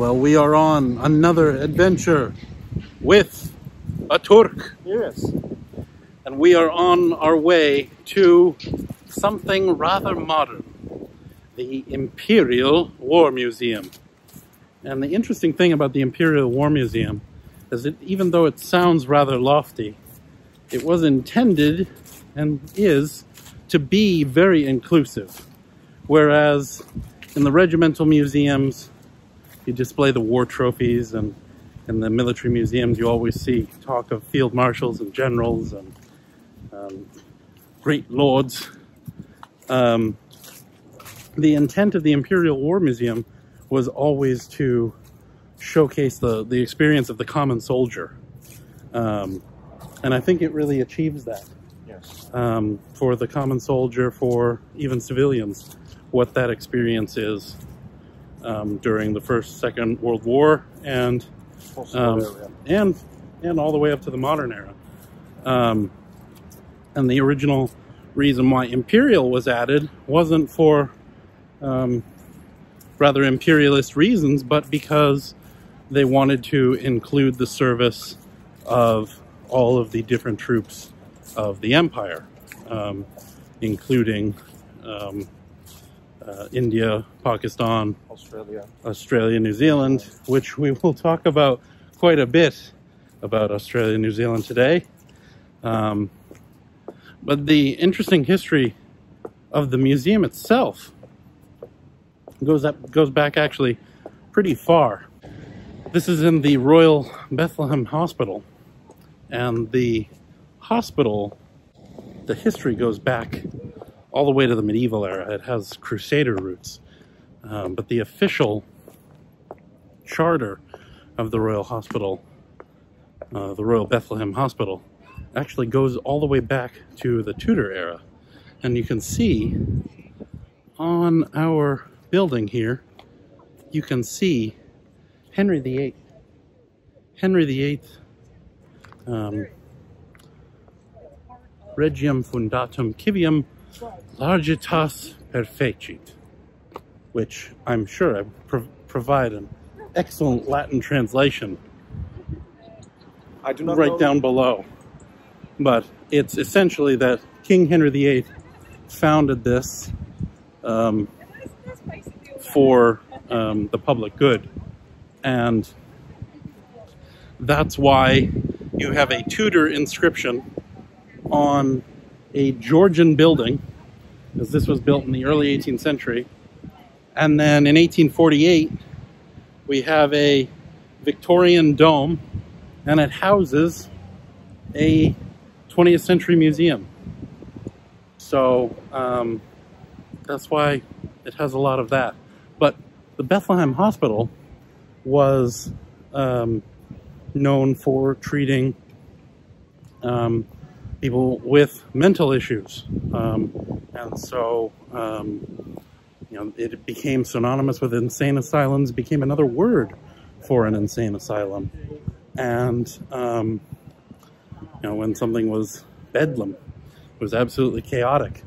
Well, we are on another adventure with a Turk. Yes. And we are on our way to something rather modern, the Imperial War Museum. And the interesting thing about the Imperial War Museum is that even though it sounds rather lofty, it was intended and is to be very inclusive. Whereas in the regimental museums, you display the war trophies, and in the military museums you always see talk of field marshals and generals and great lords. The intent of the Imperial War Museum was always to showcase the experience of the common soldier. And I think it really achieves that. Yes. For the common soldier, for even civilians, what that experience is during the First, Second World War, and all the way up to the modern era. And the original reason why Imperial was added wasn't for rather imperialist reasons, but because they wanted to include the service of all of the different troops of the empire, including India, Pakistan, Australia, New Zealand, which we will talk about quite a bit about Australia and New Zealand today. But the interesting history of the museum itself goes back actually pretty far. This is in the Royal Bethlehem Hospital, and the hospital, the history goes back all the way to the medieval era. It has Crusader roots, but the official charter of the Royal Hospital, the Royal Bethlehem Hospital, actually goes all the way back to the Tudor era. And you can see on our building here, you can see Henry VIII. Henry VIII, Regium Fundatum Civium Largitas Perfecit, which I'm sure I provide an excellent Latin translation I do not right know. down below. But it's essentially that King Henry VIII founded this for the public good. And that's why you have a Tudor inscription on a Georgian building, because this was built in the early 18th century. And then in 1848, we have a Victorian dome, and it houses a 20th century museum. So that's why it has a lot of that. But the Bethlehem Hospital was known for treating people with mental issues. And so, you know, it became synonymous with insane asylums, became another word for an insane asylum. And, you know, when something was bedlam, it was absolutely chaotic.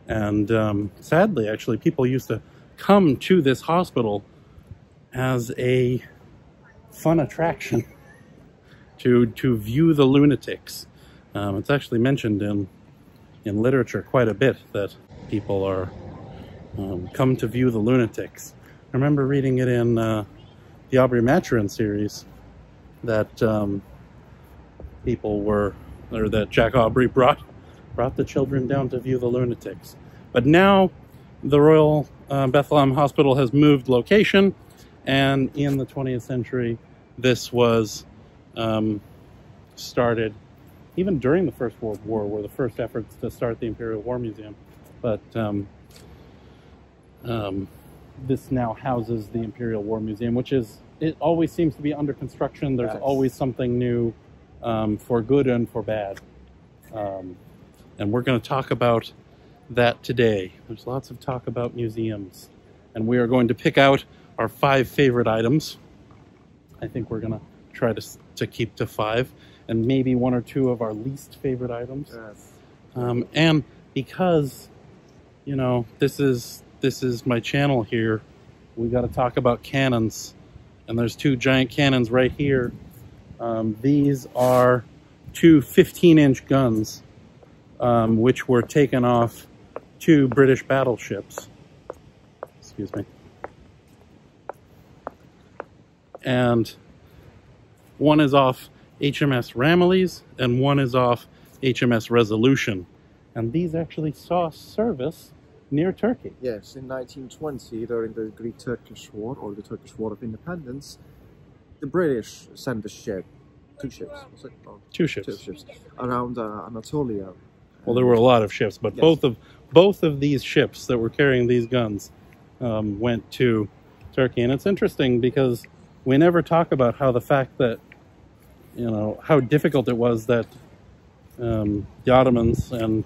And sadly, actually, people used to come to this hospital as a fun attraction to view the lunatics. It's actually mentioned in literature quite a bit that people are come to view the lunatics. I remember reading it in the Aubrey Maturin series that people were, or that Jack Aubrey brought the children down to view the lunatics. But now the Royal Bethlehem Hospital has moved location, and in the 20th century, this was started even during the First World War, were the first efforts to start the Imperial War Museum. But this now houses the Imperial War Museum, which is, it always seems to be under construction. There's always something new, for good and for bad. And we're going to talk about that today. There's lots of talk about museums, and we are going to pick out our 5 favorite items. I think we're going to try to keep to 5, and maybe 1 or 2 of our least favorite items. Yes. And because, you know, this is my channel here, we got to talk about cannons And there's two giant cannons right here. These are two 15-inch guns, which were taken off two British battleships. Excuse me. And one is off HMS Ramillies and one is off HMS Resolution. And these actually saw service near Turkey. Yes, in 1920, during the Greek-Turkish War, or the Turkish War of Independence, the British sent a ship, two ships, was it? Oh, Two ships. two ships, around Anatolia. Well, there were a lot of ships, but Yes. both of these ships that were carrying these guns went to Turkey. And it's interesting because we never talk about how the fact that, you know, how difficult it was that the Ottomans and,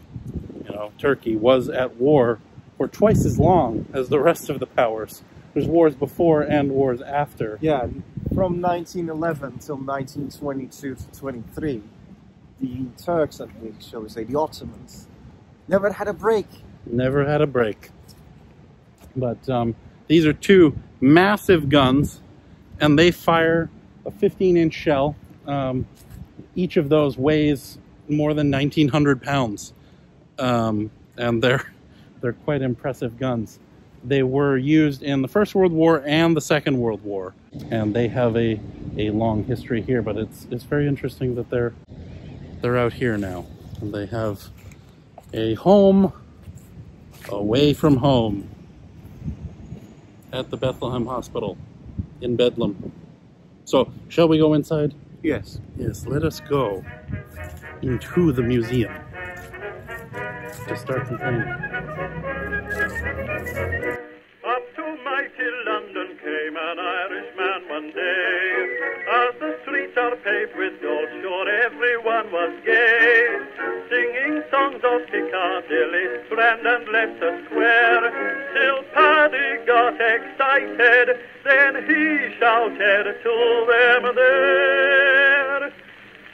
you know, Turkey was at war for twice as long as the rest of the powers. There's wars before and wars after. Yeah, from 1911 till 1922 to 23, the Turks, at least, shall we say, the Ottomans, never had a break. Never had a break. But these are two massive guns, and they fire a 15-inch shell. Each of those weighs more than 1,900 pounds, and they're quite impressive guns. They were used in the First World War and the Second World War, and they have a long history here. But it's very interesting that they're out here now, and they have a home away from home at the Bethlehem Hospital in Bedlam. So, shall we go inside? Yes. Yes, let us go into the museum to start complaining. Up to mighty London came an Irishman one day. As the streets are paved with gold, sure everyone was gay, singing songs of Piccadilly, Strand and Leicester Square, till Paddy got excited, then he shouted to them there.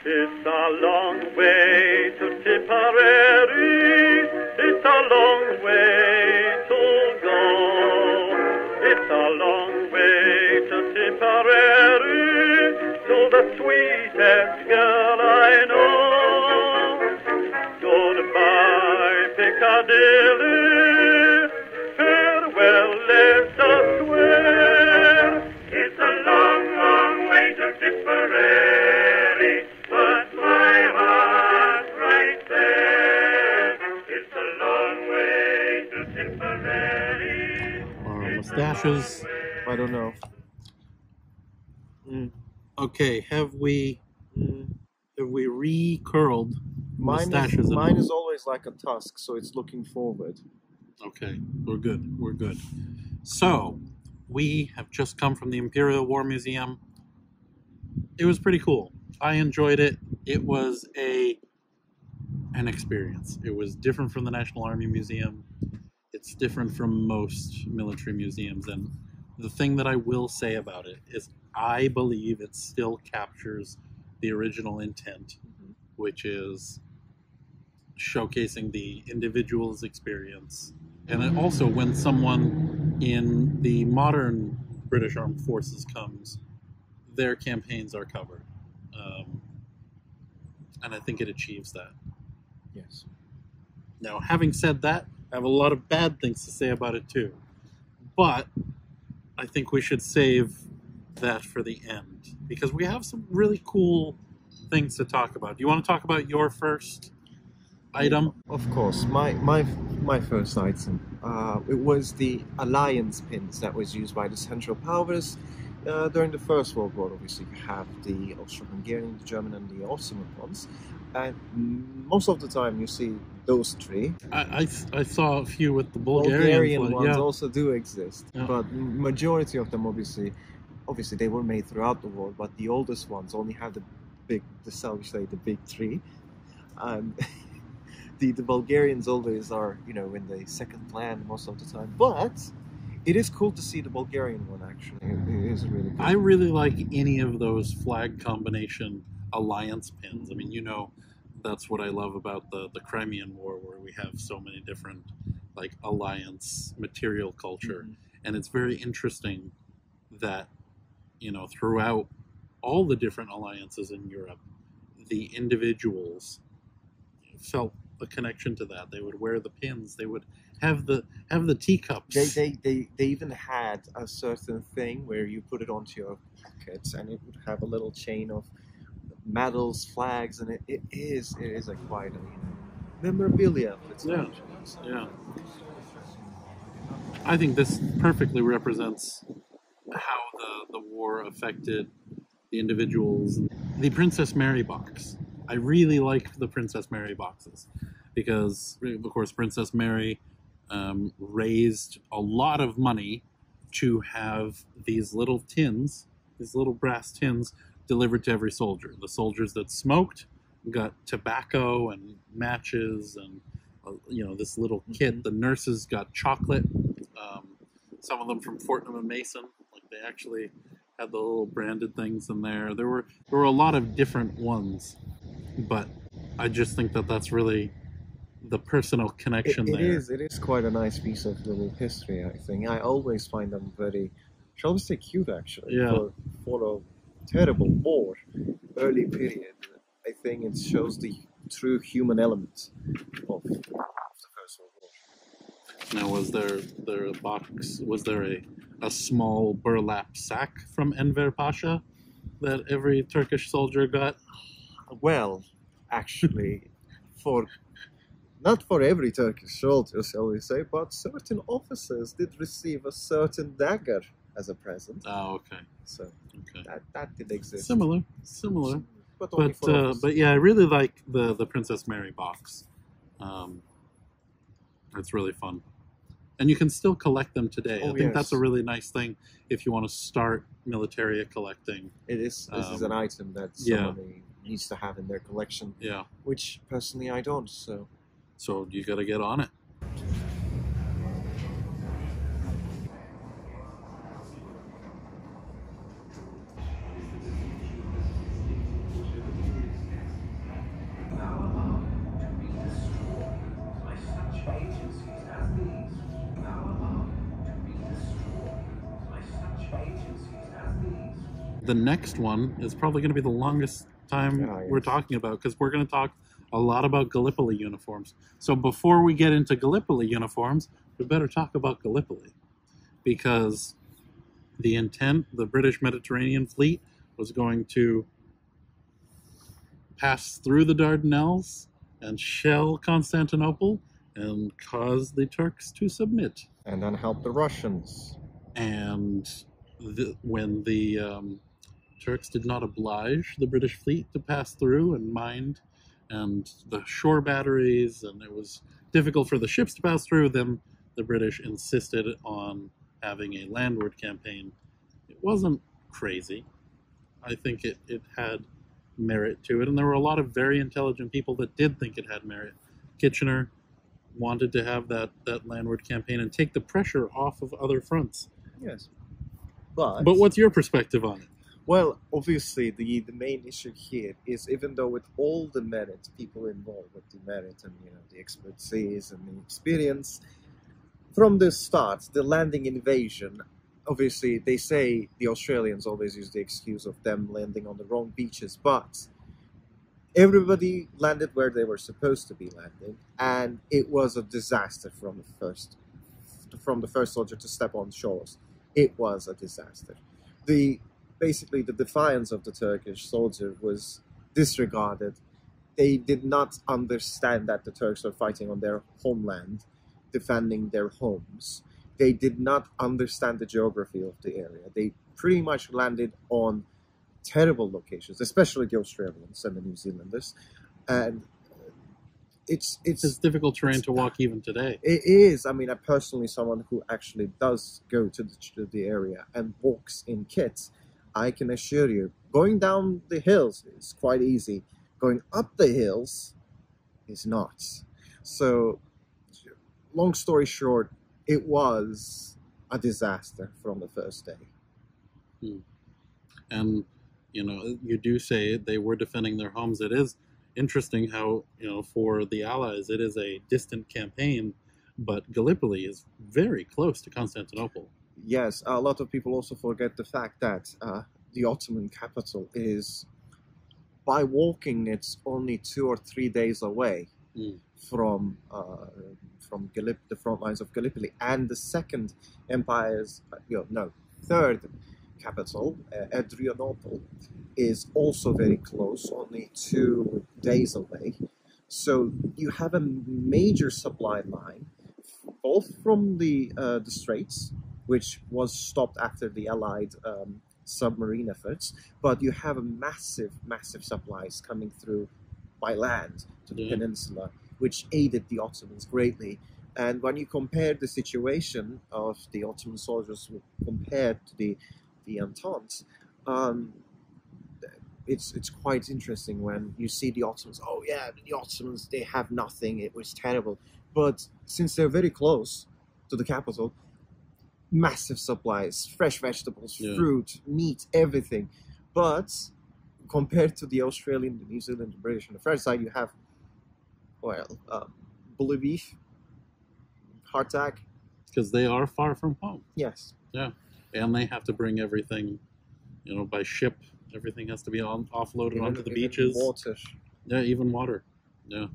It's a long way to Tipperary, it's a long way to go. It's a long way to Tipperary, to the sweetest girl I know. Goodbye, Piccadilly, farewell, Leicester Square. It's a long, long way to Tipperary, but my heart's right there. It's a long way to Tipperary. Our mustaches. I don't know. Okay, have we re-curled mustaches? Mine is always like a tusk, so it's looking forward. Okay, we're good. We're good. So, we have just come from the Imperial War Museum. It was pretty cool. I enjoyed it. It was an experience. It was different from the National Army Museum. It's different from most military museums, and the thing that I will say about it is I believe it still captures the original intent, which is showcasing the individual's experience. And then also when someone in the modern British Armed Forces comes, their campaigns are covered. And I think it achieves that. Yes. Now, having said that, I have a lot of bad things to say about it too. But I think we should save that for the end, because we have some really cool things to talk about. Do you want to talk about your first item? Of course, my first item. It was the alliance pins that was used by the Central Powers during the First World War. Obviously, you have the Austro-Hungarian, the German, and the Ottoman ones, and most of the time you see those three. I saw a few with the Bulgarian ones yeah. also do exist, Yeah. but majority of them obviously they were made throughout the war. But the oldest ones only have the big three, and the Bulgarians always are, you know, in the second plan most of the time. But it is cool to see the Bulgarian one, actually. It is really cool. I really like any of those flag combination alliance pins. I mean, you know, that's what I love about the Crimean War, where we have so many different like alliance material culture. And it's very interesting that you know, throughout all the different alliances in Europe, the individuals felt a connection to that. They would wear the pins. They would have the teacups. They even had a certain thing where you put it onto your pockets, and it would have a little chain of medals, flags, and it is a quite a memorabilia. Yeah, yeah. I think this perfectly represents how the war affected the individuals. The Princess Mary box. I really like the Princess Mary boxes because, of course, Princess Mary raised a lot of money to have these little tins, these little brass tins, delivered to every soldier. The soldiers that smoked got tobacco and matches and, you know, this little kit. The nurses got chocolate. Some of them from Fortnum and Mason, like they actually had the little branded things in there. There were a lot of different ones, but I just think that that's really the personal connection there. It is quite a nice piece of little history, I think. I always find them very, shall we say, cute, actually. Yeah. For a terrible war, early period. I think it shows the true human element of the First World War. Now, was there a box? Was there a small burlap sack from Enver Pasha that every Turkish soldier got? Well, actually, not for every Turkish soldier, shall we say, but certain officers did receive a certain dagger as a present. Oh, okay. So Okay. that did exist. Similar. But only for officers. But yeah, I really like the Princess Mary box. It's really fun. And you can still collect them today. Oh, I think yes. that's a really nice thing if you want to start militaria collecting. It is. This is an item that somebody needs to have in their collection. Yeah. Which personally I don't. So You got to get on it. The next one is probably going to be the longest time we're talking about because we're going to talk a lot about Gallipoli uniforms. So before we get into Gallipoli uniforms, we better talk about Gallipoli because the intent, the British Mediterranean Fleet was going to pass through the Dardanelles and shell Constantinople and cause the Turks to submit. And then help the Russians. And when the Turks did not oblige the British fleet to pass through and mind and the shore batteries, and it was difficult for the ships to pass through, then the British insisted on having a landward campaign. It wasn't crazy. I think it had merit to it, and there were a lot of very intelligent people that did think it had merit. Kitchener wanted to have that landward campaign and take the pressure off of other fronts. Yes. But what's your perspective on it? Well, obviously, the main issue here is even though with all the merit, people involved with the merit and the expertise and the experience, from the start, the landing invasion, obviously they say the Australians always use the excuse of them landing on the wrong beaches, but everybody landed where they were supposed to be landing, and it was a disaster from the first soldier to step on shores. It was a disaster. Basically, the defiance of the Turkish soldier was disregarded. They did not understand that the Turks were fighting on their homeland, defending their homes. They did not understand the geography of the area. They pretty much landed on terrible locations, especially the Australians and the New Zealanders. And it's difficult terrain to walk even today. It is. I mean, I'm personally someone who actually does go to the area and walks in kits. I can assure you, going down the hills is quite easy. Going up the hills is not. So, long story short, it was a disaster from the first day. And, you do say they were defending their homes. It is interesting how, for the Allies, it is a distant campaign, but Gallipoli is very close to Constantinople. Yes, a lot of people also forget the fact that the Ottoman capital is, by walking, it's only 2 or 3 days away Mm. from the front lines of Gallipoli, and the second empire's, third capital, Adrianople, is also very close, only 2 days away. So you have a major supply line, both from the Straits, which was stopped after the Allied submarine efforts, but you have a massive supplies coming through by land to the peninsula, which aided the Ottomans greatly. And when you compare the situation of the Ottoman soldiers compared to the Entente, it's quite interesting when you see the Ottomans. Oh yeah, the Ottomans, they have nothing. It was terrible. But since they're very close to the capital, massive supplies, fresh vegetables, fruit, meat, everything. But compared to the Australian, the New Zealand, the British, on the French side, you have, bully beef, hardtack. Because they are far from home. Yes. Yeah. And they have to bring everything, by ship. Everything has to be offloaded onto the beaches. Water. Yeah, even water. Yeah.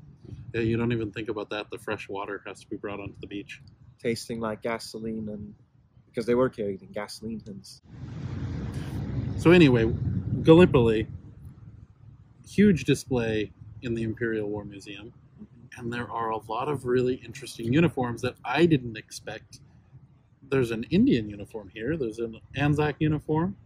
Yeah, you don't even think about that. The fresh water has to be brought onto the beach. Tasting like gasoline, and because they were carried in gasoline tins. So anyway, Gallipoli, huge display in the Imperial War Museum, and there are a lot of really interesting uniforms that I didn't expect. There's an Indian uniform here. There's an Anzac uniform.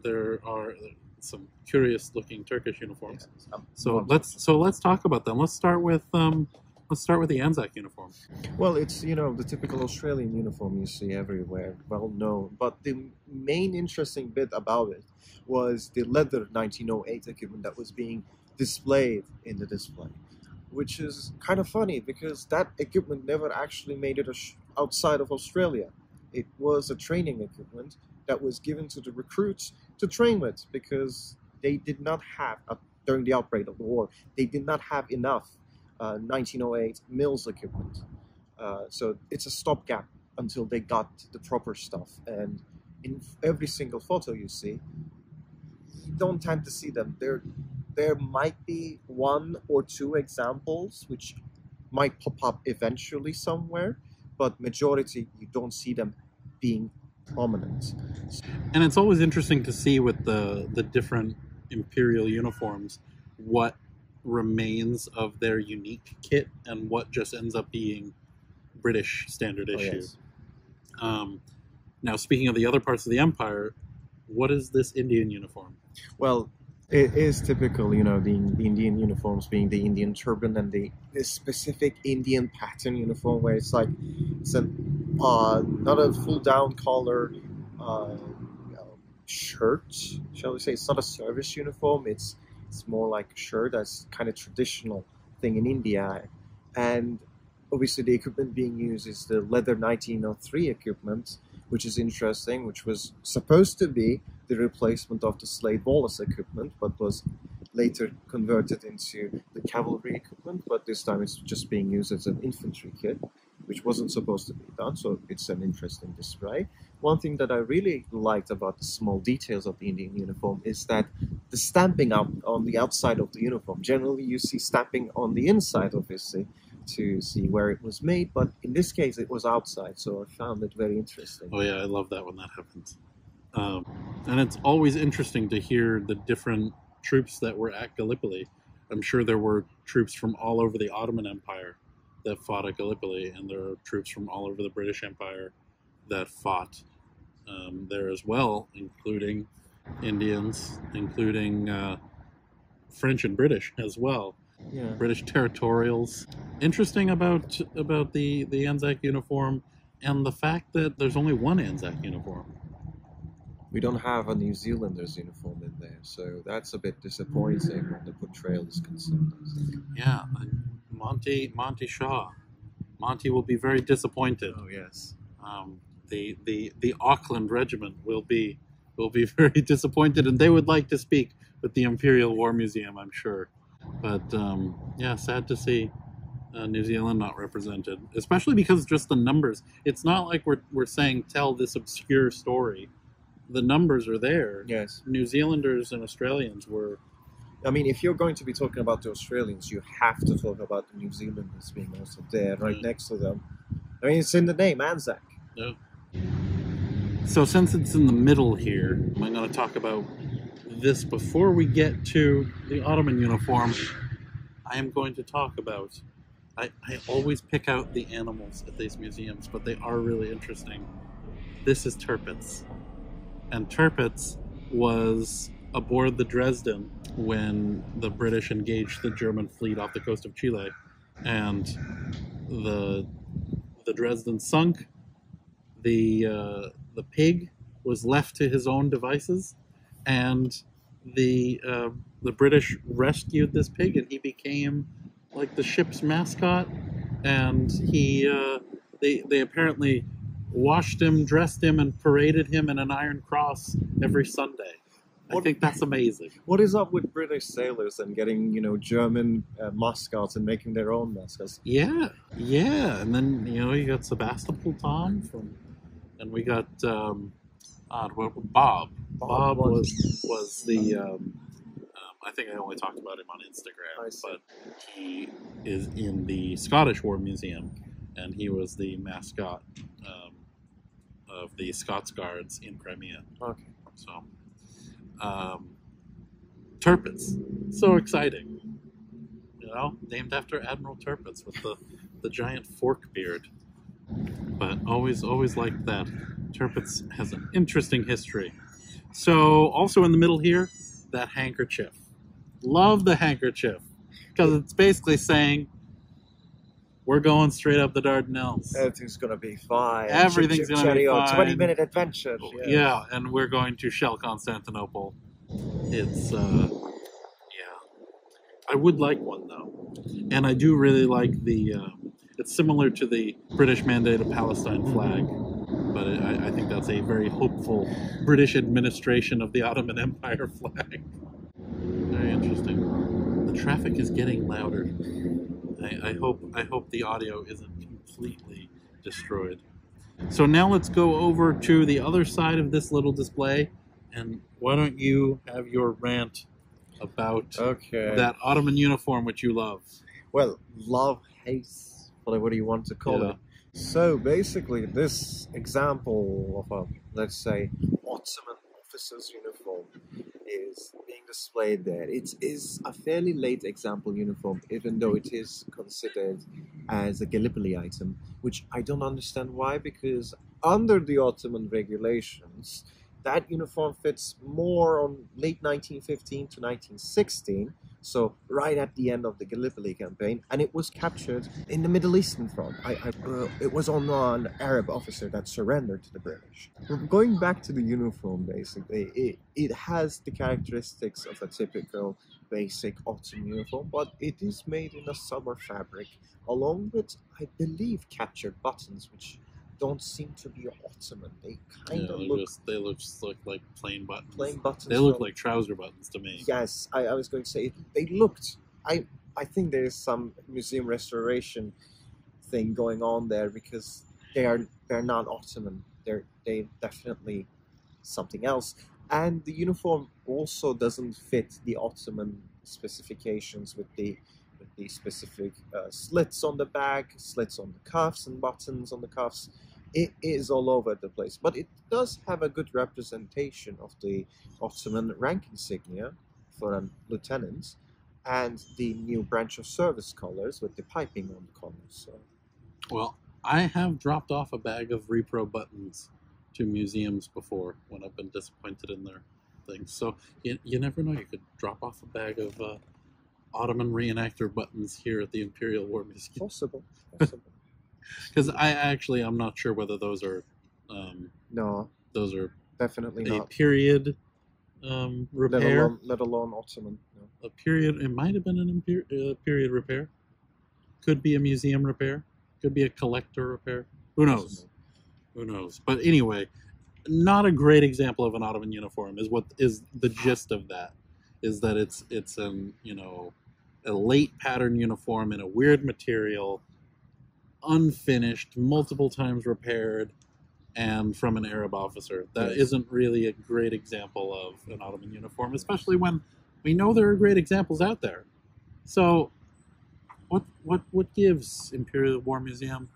There are some curious-looking Turkish uniforms. Yes. So let's talk about them. Let's start with the Anzac uniform. Well, it's the typical Australian uniform you see everywhere, well known. But the main interesting bit about it was the leather 1908 equipment that was being displayed in the display, which is kind of funny because that equipment never actually made it outside of Australia. It was a training equipment that was given to the recruits to train with, because they did not have, during the outbreak of the war, they did not have enough 1908 Mills equipment. So it's a stopgap until they got the proper stuff. And in every single photo you see, you don't tend to see them. There might be 1 or 2 examples which might pop up eventually somewhere, but majority you don't see them being prominent. And it's always interesting to see with the different imperial uniforms what remains of their unique kit and what just ends up being British standard issue. Yes. Now, speaking of the other parts of the empire, what is this Indian uniform? Well, it is typical, the Indian uniforms being the Indian turban and the specific Indian pattern uniform, where it's not a full down collar shirt, shall we say. It's not a service uniform. It's more like a shirt. That's kind of traditional thing in India. And obviously the equipment being used is the leather 1903 equipment, which is interesting, which was supposed to be the replacement of the Slade Wallace equipment, but was later converted into the cavalry equipment. But this time it's just being used as an infantry kit, which wasn't supposed to be done. So it's an interesting display. One thing that I really liked about the small details of the Indian uniform is that the stamping up on the outside of the uniform. Generally, you see stamping on the inside, obviously, to see where it was made, but in this case it was outside, so I found it very interesting. Oh yeah, I love that when that happens. And it's always interesting to hear the different troops that were at Gallipoli. I'm sure there were troops from all over the Ottoman Empire that fought at Gallipoli, and there are troops from all over the British Empire that fought there as well, including Indians, including French and British as well. Yeah. British territorials. Interesting about the Anzac uniform, and the fact that there's only one Anzac uniform. We don't have a New Zealanders uniform in there, so that's a bit disappointing when the portrayal is concerned. Yeah, Monty Shaw. Monty will be very disappointed. Oh yes. The Auckland Regiment will be very disappointed, and they would like to speak with the Imperial War Museum, I'm sure. But yeah, sad to see. New Zealand not represented, especially because just the numbers. It's not like we're saying tell this obscure story. The numbers are there. Yes. New Zealanders and Australians were. I mean, if you're going to be talking about the Australians, you have to talk about the New Zealanders being also there, right next to them. I mean, it's in the name, Anzac. Yeah. So since it's in the middle here, I'm going to talk about this before we get to the Ottoman uniform. I am going to talk about. I always pick out the animals at these museums, but they are really interesting. This is Tirpitz. And Tirpitz was aboard the Dresden when the British engaged the German fleet off the coast of Chile. And the Dresden sunk. The pig was left to his own devices, and the British rescued this pig, and he became like the ship's mascot. And they apparently washed him, dressed him, and paraded him in an Iron Cross every Sunday. I think that's amazing. What is up with British sailors and getting, German mascots and making their own mascots? Yeah. And then you got Sebastopol and we got Bob. Bob was the. I think I only talked about him on Instagram, but he is in the Scottish War Museum, and he was the mascot of the Scots Guards in Crimea. Okay. So, Tirpitz, so exciting, named after Admiral Tirpitz with the giant fork beard. But always liked that. Tirpitz has an interesting history. So, also in the middle here, that handkerchief. Love the handkerchief, because it's basically saying, we're going straight up the Dardanelles. Everything's going to be fine. Everything's going to be fine. 20-minute adventure. Yeah, and we're going to shell Constantinople. It's, I would like one, though. And I do really like it's similar to the British Mandated Palestine flag, but I think that's a very hopeful British administration of the Ottoman Empire flag. Very interesting. The traffic is getting louder. I hope the audio isn't completely destroyed. So now let's go over to the other side of this little display, and why don't you have your rant about that Ottoman uniform which you love? Well, love, hate, whatever you want to call it. So basically, this example of a, let's say, Ottoman officer's uniform is being displayed there. It is a fairly late example uniform, even though it is considered as a Gallipoli item, which I don't understand why, because under the Ottoman regulations, that uniform fits more on late 1915 to 1916, so right at the end of the Gallipoli campaign, and it was captured in the Middle Eastern front. It was on an Arab officer that surrendered to the British. Going back to the uniform, basically, it has the characteristics of a typical basic Ottoman uniform, but it is made in a summer fabric, along with, I believe, captured buttons, which don't seem to be Ottoman. They kind of look... They just look like plain buttons. Plain buttons. They look like trouser buttons to me. Yes, I was going to say, they looked... I think there's some museum restoration thing going on there, because they're not Ottoman. They're definitely something else. And the uniform also doesn't fit the Ottoman specifications with the specific slits on the back, slits on the cuffs, and buttons on the cuffs. It is all over the place, but it does have a good representation of the Ottoman rank insignia for a lieutenant, and the new branch of service colors with the piping on the colors. So. Well, I have dropped off a bag of repro buttons to museums before when I've been disappointed in their things. So you never know. You could drop off a bag of Ottoman reenactor buttons here at the Imperial War Museum. Possible. Because I'm not sure whether those are. No. Those are definitely a not. Period repair. Let alone Ottoman. No. A period. It might have been an period repair. Could be a museum repair. Could be a collector repair. Who knows? Who knows? But anyway, not a great example of an Ottoman uniform is what is the gist of that. Is that it's an a late pattern uniform in a weird material, unfinished, multiple times repaired, and from an Arab officer. That Yes. isn't really a great example of an Ottoman uniform, especially when we know there are great examples out there. So, what gives Imperial War Museum?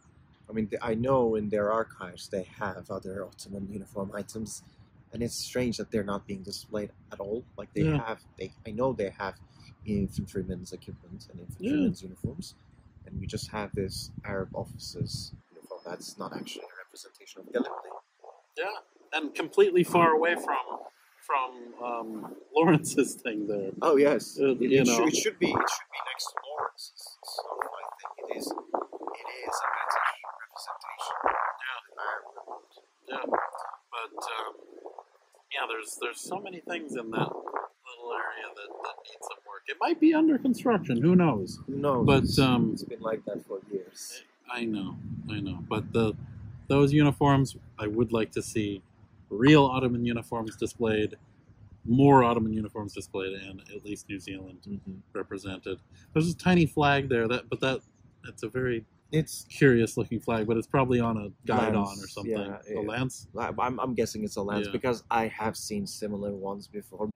I mean, I know in their archives they have other Ottoman uniform items, and it's strange that they're not being displayed at all. Like they Yeah. have, I know they have infantrymen's equipment and infantrymen's uniforms, and we just have this Arab officer's uniform. That's not actually a representation of Gallipoli. Yeah, and completely far away from Lawrence's thing there. Oh yes, You know. it should be next to Lawrence's. So I think it is a better representation. Yeah, but yeah, there's so many things in that little area that need some work. It might be under construction. Who knows? Who knows? But it's been like that for years. I know. But those uniforms, I would like to see real Ottoman uniforms displayed, more Ottoman uniforms displayed, and at least New Zealand represented. There's a tiny flag there, it's a very curious looking flag, but it's probably on a guidon or something. Yeah, A lance? I'm guessing it's a lance Yeah. because I have seen similar ones before.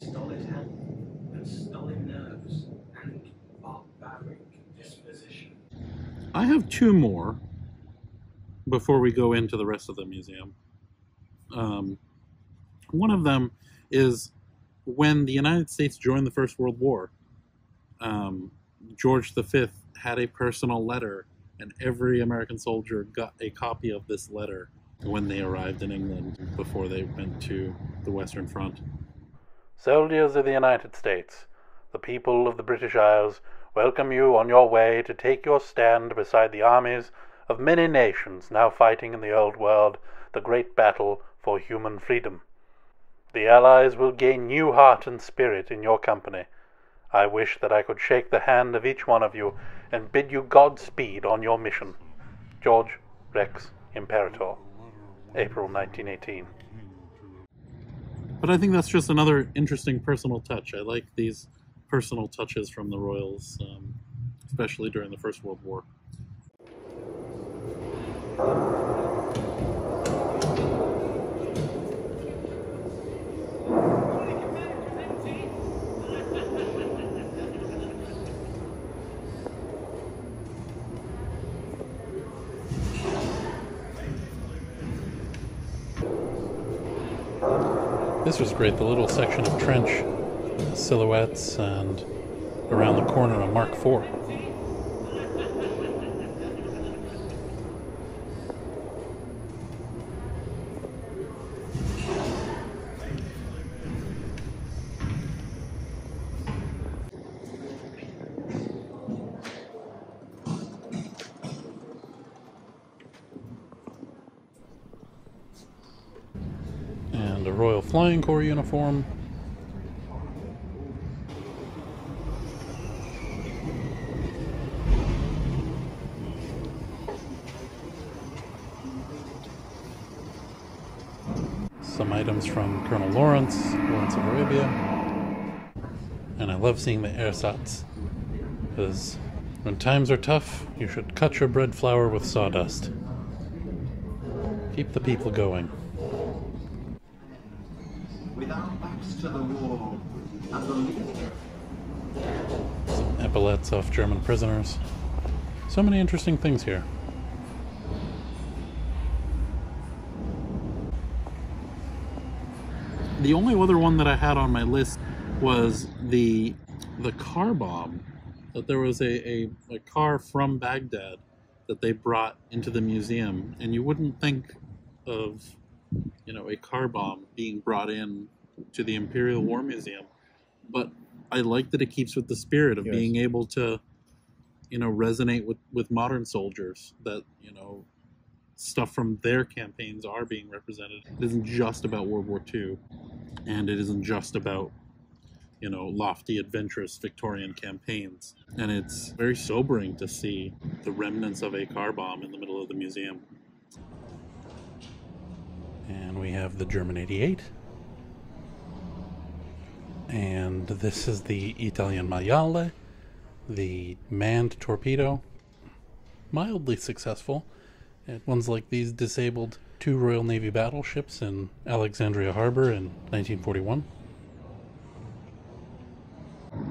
Stolid health and stolid nerves and barbaric disposition. I have two more before we go into the rest of the museum. One of them is when the United States joined the First World War, George V had a personal letter, and every American soldier got a copy of this letter when they arrived in England before they went to the Western Front. Soldiers of the United States, the people of the British Isles welcome you on your way to take your stand beside the armies of many nations now fighting in the Old World the great battle for human freedom. The Allies will gain new heart and spirit in your company. I wish that I could shake the hand of each one of you and bid you Godspeed on your mission. George Rex Imperator, April 1918. But I think that's just another interesting personal touch. I like these personal touches from the royals, especially during the First World War. This was great, the little section of trench silhouettes and around the corner of Mark IV. And a Royal Flying Corps uniform. Some items from Colonel Lawrence of Arabia. And I love seeing the ersatz, because when times are tough, you should cut your bread flour with sawdust. Keep the people going. With our backs to the wall and the leader. Some epaulets off German prisoners. So many interesting things here. The only other one that I had on my list was the car bomb. That there was a car from Baghdad that they brought into the museum, and you wouldn't think of, you know, a car bomb being brought in to the Imperial War Museum, but I like that it keeps with the spirit of Yes. being able to, resonate with modern soldiers, that, stuff from their campaigns are being represented. It isn't just about World War II, and it isn't just about, lofty, adventurous Victorian campaigns. And it's very sobering to see the remnants of a car bomb in the middle of the museum. And we have the German 88. And this is the Italian Maiale, the manned torpedo. Mildly successful. Ones like these disabled 2 Royal Navy battleships in Alexandria Harbor in 1941.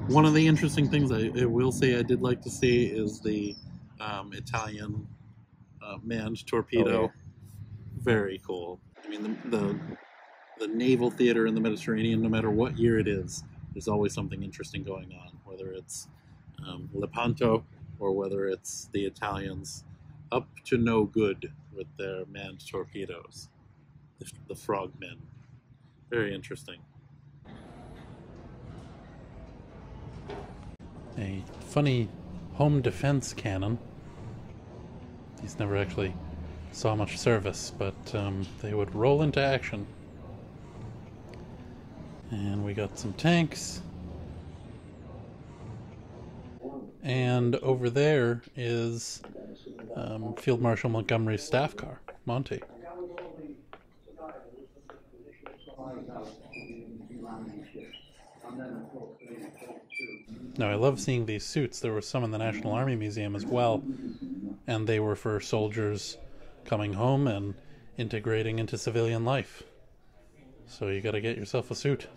One of the interesting things I will say I did like to see is the Italian manned torpedo. Oh, yeah. Very cool. I mean, the naval theater in the Mediterranean, no matter what year it is, there's always something interesting going on, whether it's Lepanto or whether it's the Italians up to no good with their manned torpedoes, the frogmen. Very interesting. A funny home defense cannon. These never actually saw much service, but they would roll into action. And we got some tanks. And over there is Field Marshal Montgomery's staff car, Monty. Now, I love seeing these suits. There were some in the National Army Museum as well, and they were for soldiers coming home and integrating into civilian life. So you gotta get yourself a suit.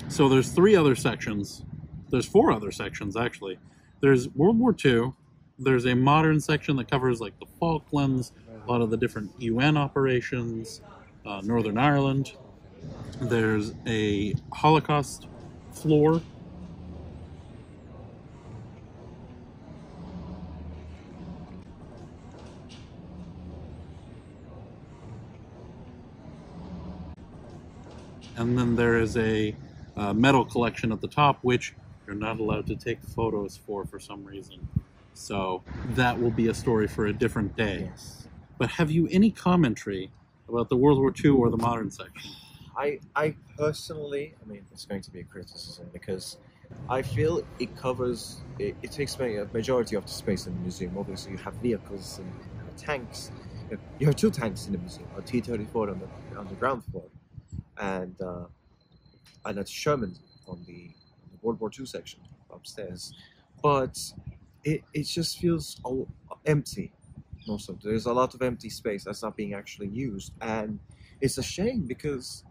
So there's 3 other sections. There's 4 other sections, actually. There's World War II. There's a modern section that covers like the Falklands, a lot of the different UN operations, Northern Ireland. There's a Holocaust floor. And then there is a medal collection at the top, which you're not allowed to take photos for some reason. So that will be a story for a different day. Yes. But have you any commentary about the World War II or the modern section? I personally, I mean, it's going to be a criticism because I feel it covers, it takes a majority of the space in the museum. Obviously, you have vehicles and tanks. You have 2 tanks in the museum, a T-34 on the ground floor, and a Sherman on the World War II section upstairs. But it just feels empty. There's a lot of empty space that's not being actually used, and it's a shame because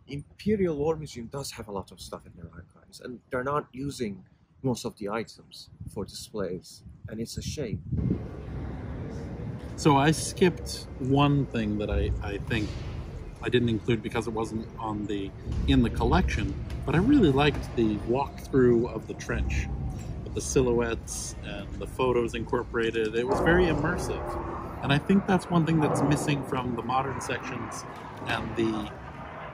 Imperial War Museum does have a lot of stuff in their archives, and they're not using most of the items for displays, and it's a shame. So I skipped one thing that I think I didn't include because it wasn't in the collection, but I really liked the walkthrough of the trench. The silhouettes and the photos incorporated. It was very immersive, and I think that's one thing that's missing from the modern sections and the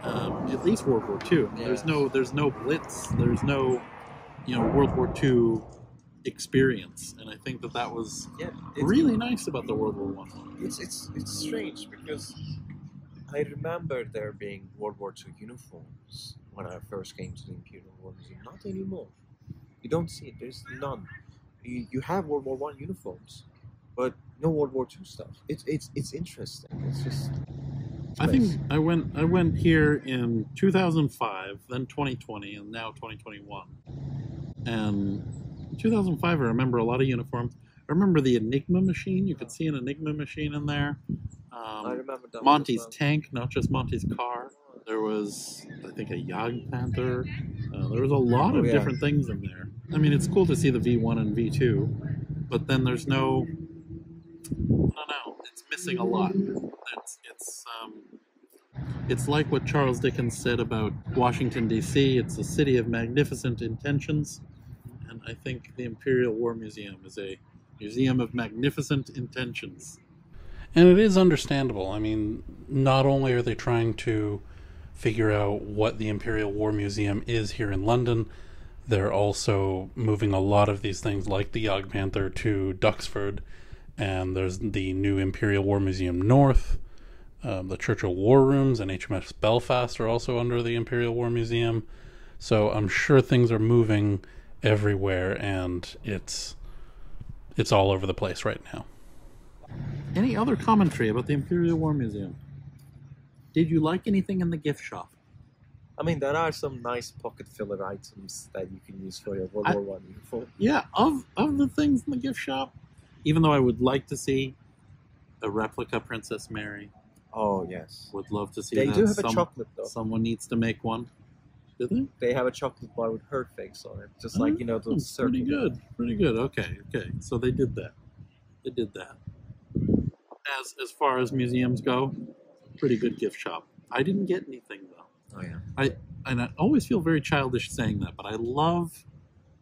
at least World War II. Yes. There's no blitz. There's no World War II experience, and I think that was really nice about the World War I. It's strange because I remember there being World War II uniforms when I first came to the Imperial War Museum. Not anymore. You don't see it. There's none. You have World War I uniforms, but no World War II stuff. It's interesting. It's just. I think I went here in 2005, then 2020, and now 2021. And in 2005, I remember a lot of uniforms. I remember the Enigma machine. You could see an Enigma machine in there. I remember that. Monty's tank, not just Monty's car. There was, I think, a Jagdpanther. There was a lot of different things in there. I mean, it's cool to see the V1 and V2, but then there's no, I don't know, it's missing a lot. It's like what Charles Dickens said about Washington, D.C. It's a city of magnificent intentions, and I think the Imperial War Museum is a museum of magnificent intentions. And it is understandable. I mean, not only are they trying to figure out what the Imperial War Museum is here in London, they're also moving a lot of these things like the Jagdpanther to Duxford, and there's the new Imperial War Museum North. The Churchill War Rooms and HMS Belfast are also under the Imperial War Museum. So I'm sure things are moving everywhere, and it's all over the place right now. Any other commentary about the Imperial War Museum? Did you like anything in the gift shop? I mean, there are some nice pocket filler items that you can use for your World War I uniform. Yeah, of the things in the gift shop, even though I would like to see a replica Princess Mary. Oh, yes. Would love to see They that. do have a chocolate, though. Someone needs to make one. Do they? They have a chocolate bar with her face on it. Just like, the circle. Pretty good. Pretty good. Okay. So they did that. As far as museums go, pretty good gift shop. I didn't get anything, though. Oh, yeah. I always feel very childish saying that, but I love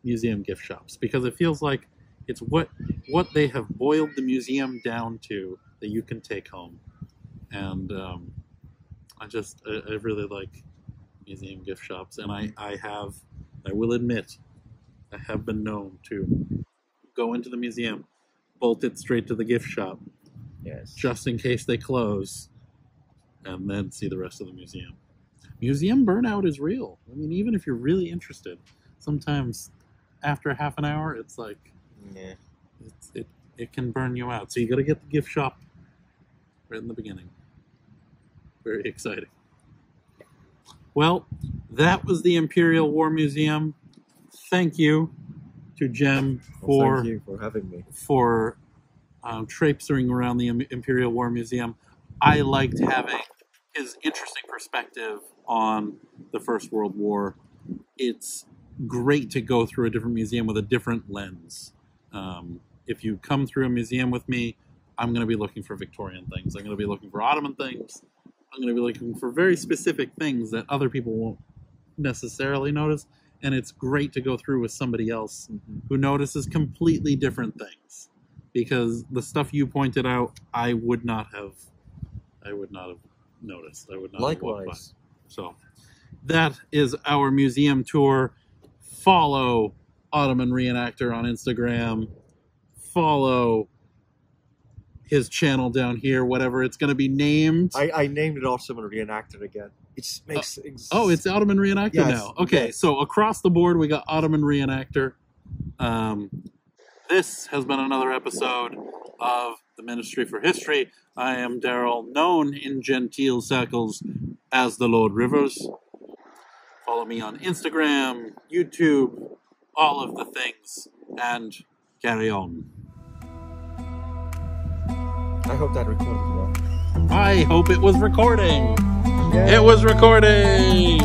museum gift shops because it feels like it's what they have boiled the museum down to that you can take home. And I really like museum gift shops, and I will admit, I have been known to go into the museum, bolt it straight to the gift shop, yes, just in case they close, and then see the rest of the museum. Museum burnout is real. I mean, even if you're really interested, sometimes after half an hour, it's like, yeah, it can burn you out. So you got to get the gift shop right in the beginning. Very exciting. Well, that was the Imperial War Museum. Thank you to Jem thank you for having me. For traipsing around the Imperial War Museum. I liked having his interesting perspective on the First World War. It's great to go through a different museum with a different lens. If you come through a museum with me, I'm going to be looking for Victorian things. I'm going to be looking for Ottoman things. I'm going to be looking for very specific things that other people won't necessarily notice. And it's great to go through with somebody else who notices completely different things. Because the stuff you pointed out, I would not have noticed. I would not have walked by. So that is our museum tour. Follow Ottoman Reenactor on Instagram. Follow his channel down here, whatever it's going to be named. I named it Ottoman Reenactor again. It just makes it's Ottoman Reenactor now. Okay, so across the board, we got Ottoman Reenactor. This has been another episode of the Ministry for History. I am Daryl, known in genteel circles as the Lord Rivers. Follow me on Instagram, YouTube, all of the things, and carry on. I hope that recorded well. I hope it was recording. Yeah. It was recording.